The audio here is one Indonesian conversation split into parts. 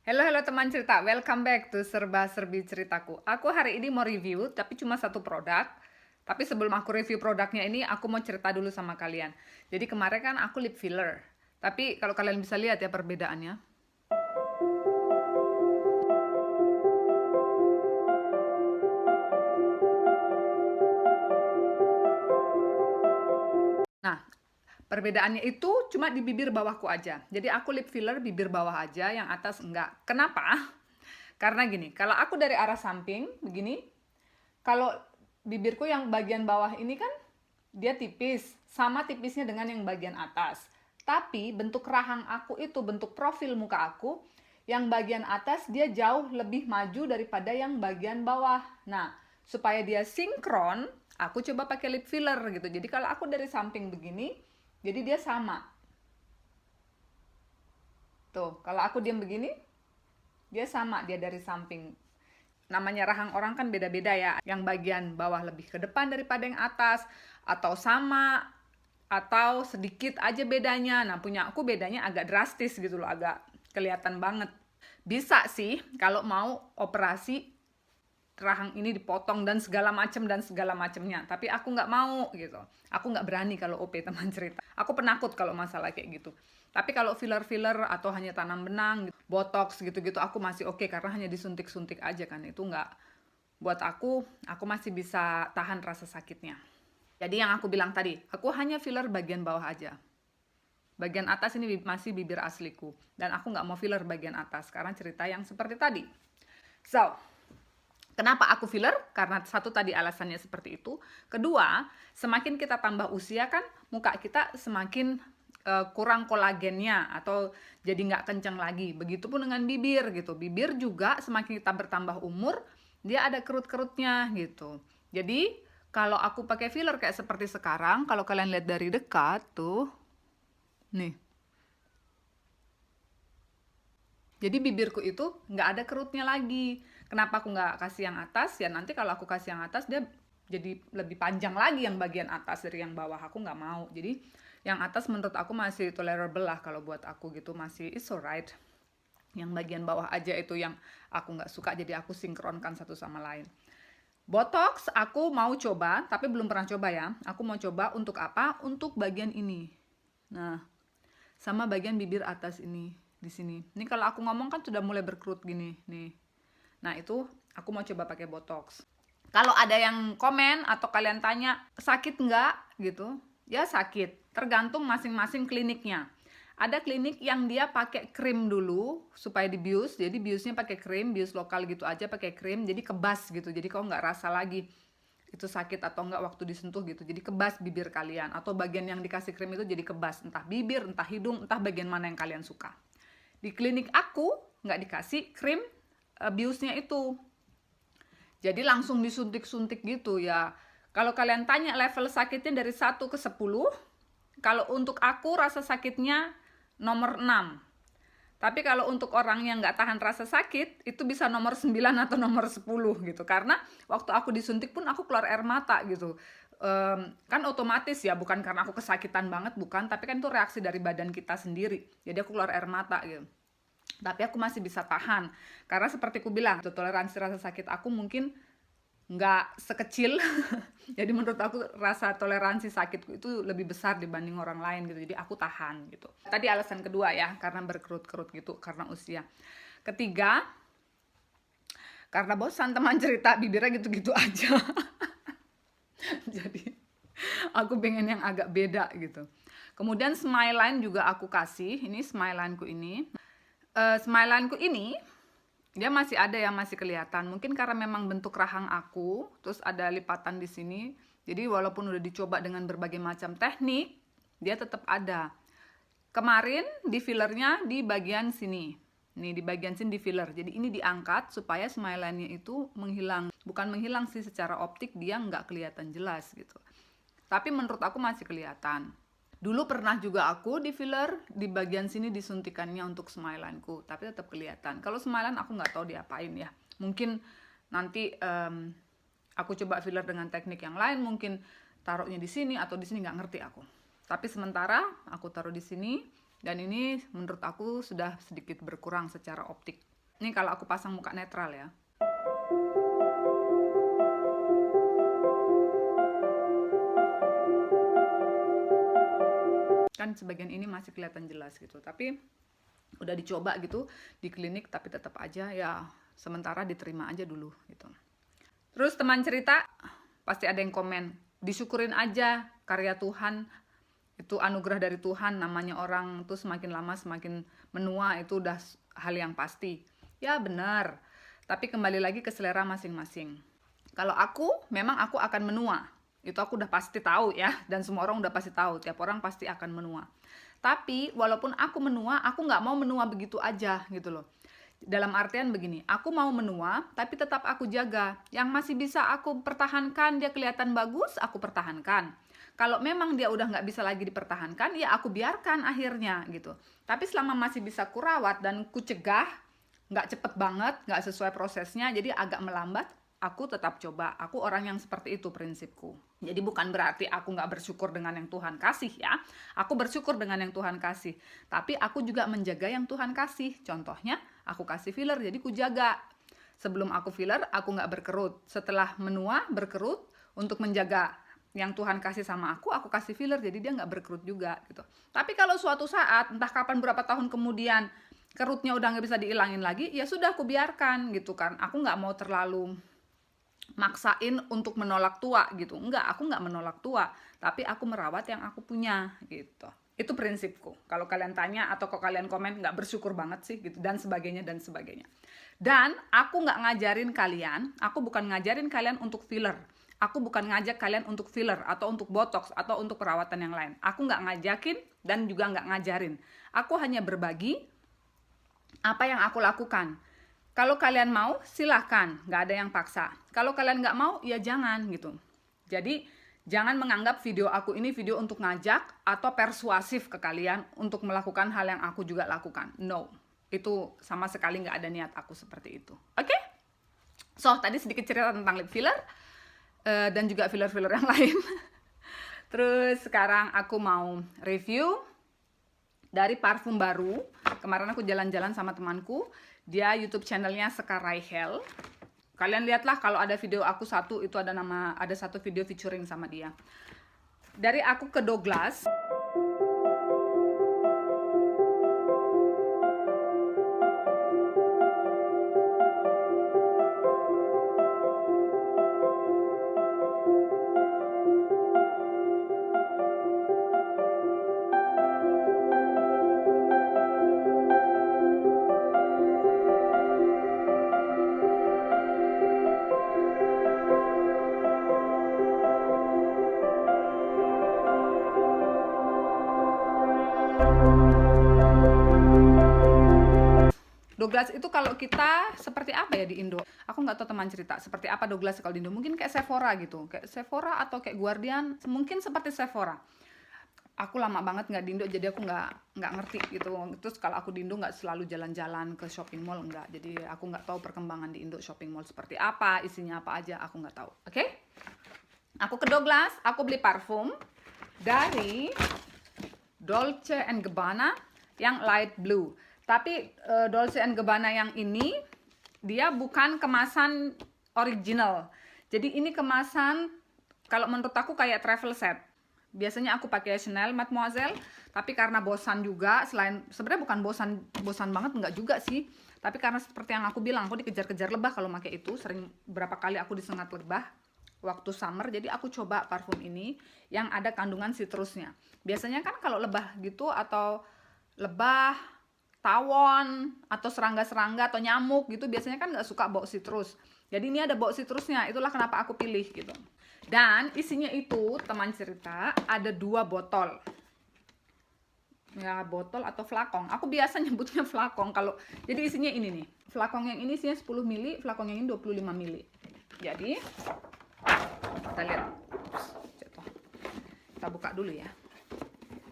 Halo teman cerita, welcome back to Serba-Serbi Ceritaku. Aku hari ini mau review, tapi cuma satu produk. Tapi sebelum aku review produknya ini, aku mau cerita dulu sama kalian. Jadi kemarin kan aku lip filler. Tapi kalau kalian bisa lihat ya perbedaannya. Nah, perbedaannya itu cuma di bibir bawahku aja. Jadi aku lip filler bibir bawah aja, yang atas enggak. Kenapa? Karena gini, kalau aku dari arah samping begini, kalau bibirku yang bagian bawah ini kan dia tipis, sama tipisnya dengan yang bagian atas. Tapi bentuk rahang aku itu, bentuk profil muka aku, yang bagian atas dia jauh lebih maju daripada yang bagian bawah. Nah, supaya dia sinkron, aku coba pakai lip filler gitu. Jadi kalau aku dari samping begini, jadi dia sama. Tuh, kalau aku diam begini, dia sama, dia dari samping. Namanya rahang orang kan beda-beda ya. Yang bagian bawah lebih ke depan daripada yang atas, atau sama, atau sedikit aja bedanya. Nah, punya aku bedanya agak drastis gitu loh, agak kelihatan banget. Bisa sih kalau mau operasi rahang ini dipotong dan segala macamnya, tapi aku nggak mau gitu. Aku nggak berani kalau OP, teman cerita. Aku penakut kalau masalah kayak gitu. Tapi kalau filler-filler atau hanya tanam benang, botox gitu-gitu, aku masih oke karena hanya disuntik-suntik aja kan. Itu nggak, buat aku masih bisa tahan rasa sakitnya. Jadi yang aku bilang tadi, aku hanya filler bagian bawah aja. Bagian atas ini masih bibir asliku. Dan aku nggak mau filler bagian atas karena cerita yang seperti tadi. So, kenapa aku filler? Karena satu tadi alasannya seperti itu. Kedua, semakin kita tambah usia kan muka kita semakin kurang kolagennya atau jadi nggak kencang lagi. Begitupun dengan bibir gitu. Bibir juga semakin kita bertambah umur, dia ada kerut-kerutnya gitu. Jadi kalau aku pakai filler kayak seperti sekarang, kalau kalian lihat dari dekat tuh, nih. Jadi bibirku itu nggak ada kerutnya lagi. Kenapa aku nggak kasih yang atas? Ya nanti kalau aku kasih yang atas dia jadi lebih panjang lagi yang bagian atas dari yang bawah. Aku nggak mau. Jadi yang atas menurut aku masih tolerable lah kalau buat aku gitu, masih it's alright. Yang bagian bawah aja itu yang aku nggak suka, jadi aku sinkronkan satu sama lain. Botox aku mau coba, tapi belum pernah coba ya. Aku mau coba untuk apa? Untuk bagian ini. Nah, sama bagian bibir atas ini di sini. Ini kalau aku ngomong kan sudah mulai berkerut gini nih. Nah, itu aku mau coba pakai botox. Kalau ada yang komen atau kalian tanya sakit nggak gitu, ya sakit. Tergantung masing-masing kliniknya. Ada klinik yang dia pakai krim dulu supaya dibius. Jadi biusnya pakai krim, bius lokal gitu aja pakai krim. Jadi kebas gitu. Jadi kau nggak rasa lagi itu sakit atau enggak waktu disentuh gitu. Jadi kebas bibir kalian, atau bagian yang dikasih krim itu jadi kebas, entah bibir, entah hidung, entah bagian mana yang kalian suka. Di klinik aku nggak dikasih krim biusnya itu, jadi langsung disuntik-suntik gitu ya. Kalau kalian tanya level sakitnya dari 1 ke 10, kalau untuk aku rasa sakitnya nomor 6. Tapi kalau untuk orang yang nggak tahan rasa sakit, itu bisa nomor 9 atau nomor 10 gitu. Karena waktu aku disuntik pun aku keluar air mata gitu. Kan otomatis ya, bukan karena aku kesakitan banget, bukan. Tapi kan itu reaksi dari badan kita sendiri. Jadi aku keluar air mata gitu. Tapi aku masih bisa tahan. Karena seperti aku bilang, toleransi rasa sakit aku mungkin nggak sekecil. Jadi menurut aku rasa toleransi sakitku itu lebih besar dibanding orang lain gitu. Jadi aku tahan gitu. Tadi alasan kedua ya, karena berkerut-kerut gitu, karena usia. Ketiga, karena bosan teman cerita, bibirnya gitu-gitu aja. Jadi aku pengen yang agak beda gitu. Kemudian smile line juga aku kasih. Ini smile lineku ini. Smile lineku ini dia masih ada yang masih kelihatan. Mungkin karena memang bentuk rahang aku, terus ada lipatan di sini. Jadi walaupun udah dicoba dengan berbagai macam teknik, dia tetap ada. Kemarin di fillernya di bagian sini. Nih di bagian sini di filler. Jadi ini diangkat supaya smile line-nya itu menghilang. Bukan menghilang sih, secara optik dia nggak kelihatan jelas gitu. Tapi menurut aku masih kelihatan. Dulu pernah juga aku di filler di bagian sini disuntikannya untuk smile line-ku, tapi tetap kelihatan. Kalau smile line aku nggak tahu diapain ya. Mungkin nanti aku coba filler dengan teknik yang lain, mungkin taruhnya di sini atau di sini, nggak ngerti aku. Tapi sementara aku taruh di sini, dan ini menurut aku sudah sedikit berkurang secara optik. Ini kalau aku pasang muka netral ya. Kan sebagian ini masih kelihatan jelas gitu, tapi udah dicoba gitu di klinik, tapi tetap aja ya sementara diterima aja dulu gitu. Terus teman cerita pasti ada yang komen, disyukurin aja karya Tuhan, itu anugerah dari Tuhan, namanya orang tuh semakin lama semakin menua, itu udah hal yang pasti. Ya benar, tapi kembali lagi ke selera masing-masing. Kalau aku, memang aku akan menua. Itu aku udah pasti tahu ya, dan semua orang udah pasti tahu, tiap orang pasti akan menua. Tapi walaupun aku menua, aku nggak mau menua begitu aja gitu loh. Dalam artian begini, aku mau menua, tapi tetap aku jaga. Yang masih bisa aku pertahankan, dia kelihatan bagus, aku pertahankan. Kalau memang dia udah nggak bisa lagi dipertahankan, ya aku biarkan akhirnya gitu. Tapi selama masih bisa kurawat dan ku cegah, nggak cepet banget, nggak sesuai prosesnya, jadi agak melambat, aku tetap coba. Aku orang yang seperti itu prinsipku. Jadi bukan berarti aku nggak bersyukur dengan yang Tuhan kasih ya. Aku bersyukur dengan yang Tuhan kasih. Tapi aku juga menjaga yang Tuhan kasih. Contohnya, aku kasih filler, jadi ku jaga. Sebelum aku filler, aku nggak berkerut. Setelah menua, berkerut untuk menjaga yang Tuhan kasih sama aku kasih filler, jadi dia nggak berkerut juga gitu. Tapi kalau suatu saat, entah kapan berapa tahun kemudian, kerutnya udah nggak bisa diilangin lagi, ya sudah aku biarkan gitu kan. Aku nggak mau terlalu maksain untuk menolak tua gitu. Enggak, aku nggak menolak tua, tapi aku merawat yang aku punya gitu. Itu prinsipku. Kalau kalian tanya atau kalau kalian komen nggak bersyukur banget sih gitu, dan sebagainya dan sebagainya. Dan aku nggak ngajarin kalian, aku bukan ngajarin kalian untuk filler. Aku bukan ngajak kalian untuk filler atau untuk botox atau untuk perawatan yang lain. Aku nggak ngajakin dan juga nggak ngajarin. Aku hanya berbagi apa yang aku lakukan. Kalau kalian mau, silahkan, nggak ada yang paksa. Kalau kalian nggak mau, ya jangan gitu. Jadi jangan menganggap video aku ini video untuk ngajak atau persuasif ke kalian untuk melakukan hal yang aku juga lakukan. No, itu sama sekali nggak ada niat aku seperti itu. Oke? So, tadi sedikit cerita tentang lip filler dan juga filler-filler yang lain. Terus sekarang aku mau review dari parfum baru. Kemarin aku jalan-jalan sama temanku. Dia YouTube channelnya Sekar Raihel. Kalian lihatlah kalau ada video aku satu, itu ada satu video featuring sama dia. Dari aku ke Douglas. Douglas itu kalau kita seperti apa ya di Indo? Aku nggak tahu, teman cerita seperti apa Douglas kalau di Indo. Mungkin kayak Sephora gitu, kayak Sephora atau kayak Guardian, mungkin seperti Sephora. Aku lama banget nggak di Indo, jadi aku nggak ngerti gitu. Terus kalau aku di Indo nggak selalu jalan-jalan ke shopping mall, nggak. Jadi aku nggak tahu perkembangan di Indo shopping mall seperti apa, isinya apa aja, aku nggak tahu. Oke? Aku ke Douglas, aku beli parfum dari Dolce & Gabbana yang light blue. Tapi Dolce & Gabbana yang ini dia bukan kemasan original. Jadi ini kemasan kalau menurut aku kayak travel set. Biasanya aku pakai Chanel Mademoiselle, tapi karena bosan juga, sebenarnya bukan bosan banget, enggak juga sih. Tapi karena seperti yang aku bilang, aku dikejar-kejar lebah kalau pakai itu, berapa kali aku disengat lebah waktu summer. Jadi aku coba parfum ini yang ada kandungan citrusnya. Biasanya kan kalau lebah gitu atau lebah, tawon, atau serangga-serangga atau nyamuk gitu biasanya kan nggak suka bau citrus. Jadi ini ada bau citrusnya, itulah kenapa aku pilih gitu. Dan isinya itu, teman cerita, ada 2 botol. Ya botol atau flakong. Aku biasa nyebutnya flakong. Jadi isinya ini nih. Flakong yang ini isinya 10 ml, flakong yang ini 25 ml. Jadi kita lihat. Jatuh. Kita buka dulu ya.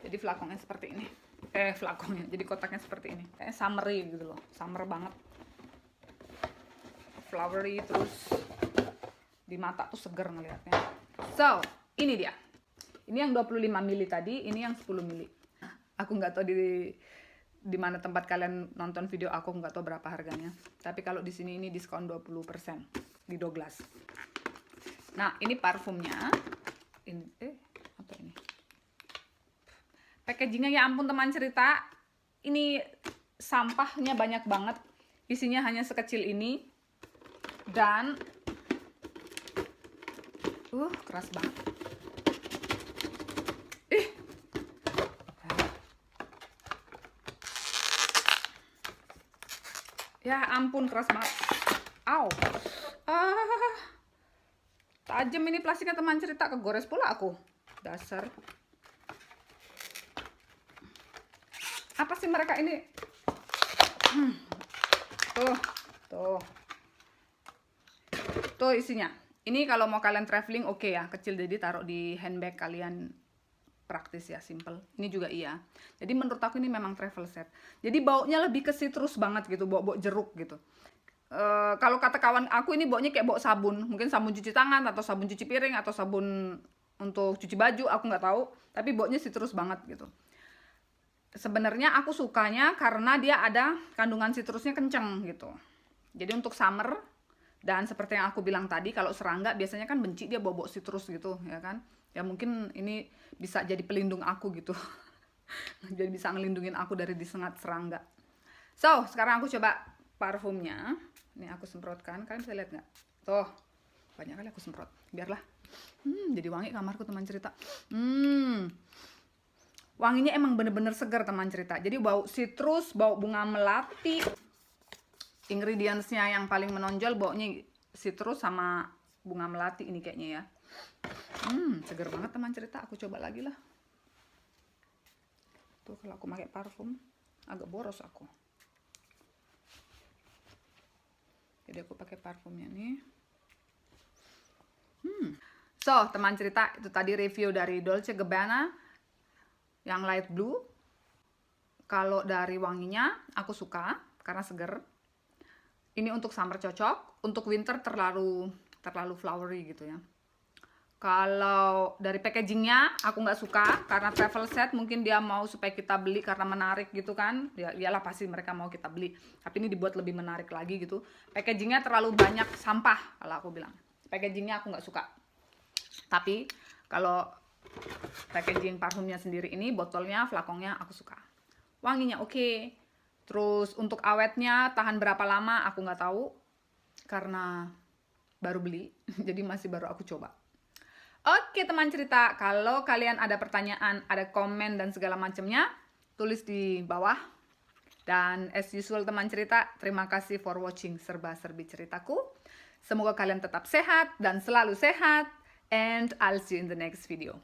Jadi flakongnya seperti ini. Flakongnya, jadi kotaknya seperti ini. Kayak summery gitu loh, summer banget. Flowery, terus di mata tuh seger ngelihatnya. So, ini dia. Ini yang 25 ml tadi, ini yang 10 ml. Aku nggak tahu di mana tempat kalian nonton video aku nggak tahu berapa harganya. Tapi kalau di sini ini diskon 20% di Douglas. Nah, ini parfumnya. Ini apa ini? Packagingnya ya ampun teman cerita. Ini sampahnya banyak banget. Isinya hanya sekecil ini. Dan keras banget. Ya ampun, keras banget. Au. Tajam ini plastiknya teman cerita, kegores pula aku. Dasar. Apa sih mereka ini? Tuh isinya. Ini kalau mau kalian traveling oke ya, kecil jadi taruh di handbag kalian, praktis ya, simple. Ini juga iya. Jadi menurut aku ini memang travel set. Jadi baunya lebih ke citrus banget gitu, bau jeruk gitu. Kalau kata kawan aku ini baunya kayak bau sabun, mungkin sabun cuci tangan atau sabun cuci piring atau sabun untuk cuci baju, aku nggak tahu. Tapi baunya citrus banget gitu. Sebenarnya aku sukanya karena dia ada kandungan citrusnya kenceng gitu. Jadi untuk summer, dan seperti yang aku bilang tadi, kalau serangga biasanya kan benci dia bau-bau citrus gitu, ya kan? Ya mungkin ini bisa jadi pelindung aku gitu. Jadi bisa ngelindungin aku dari disengat serangga. So, sekarang aku coba parfumnya. Ini aku semprotkan, kalian bisa lihat nggak? Tuh, banyak kali aku semprot. Biarlah. Jadi wangi kamarku teman cerita. Wanginya emang bener-bener segar teman cerita. Jadi bau citrus, bau bunga melati. Ingredientsnya yang paling menonjol baunya citrus sama bunga melati ini kayaknya ya. Segar banget teman cerita. Aku coba lagi lah. Tuh kalau aku pakai parfum agak boros aku. Jadi aku pakai parfumnya nih. So teman cerita, itu tadi review dari Dolce & Gabbana yang light blue. Kalau dari wanginya aku suka karena seger. Ini untuk summer cocok, untuk winter terlalu flowery gitu ya. Kalau dari packagingnya aku nggak suka karena travel set, mungkin dia mau supaya kita beli karena menarik gitu kan. Ya iyalah pasti mereka mau kita beli. Tapi ini dibuat lebih menarik lagi gitu. Packagingnya terlalu banyak sampah kalau aku bilang. Packagingnya aku nggak suka. Tapi kalau packaging parfumnya sendiri ini, botolnya, flakonnya aku suka. Wanginya oke. Terus untuk awetnya tahan berapa lama aku nggak tahu karena baru beli, jadi masih baru aku coba. Oke teman cerita, kalau kalian ada pertanyaan, ada komen dan segala macamnya, tulis di bawah. Dan as usual teman cerita, terima kasih for watching serba-serbi ceritaku. Semoga kalian tetap sehat dan selalu sehat. And I'll see you in the next video.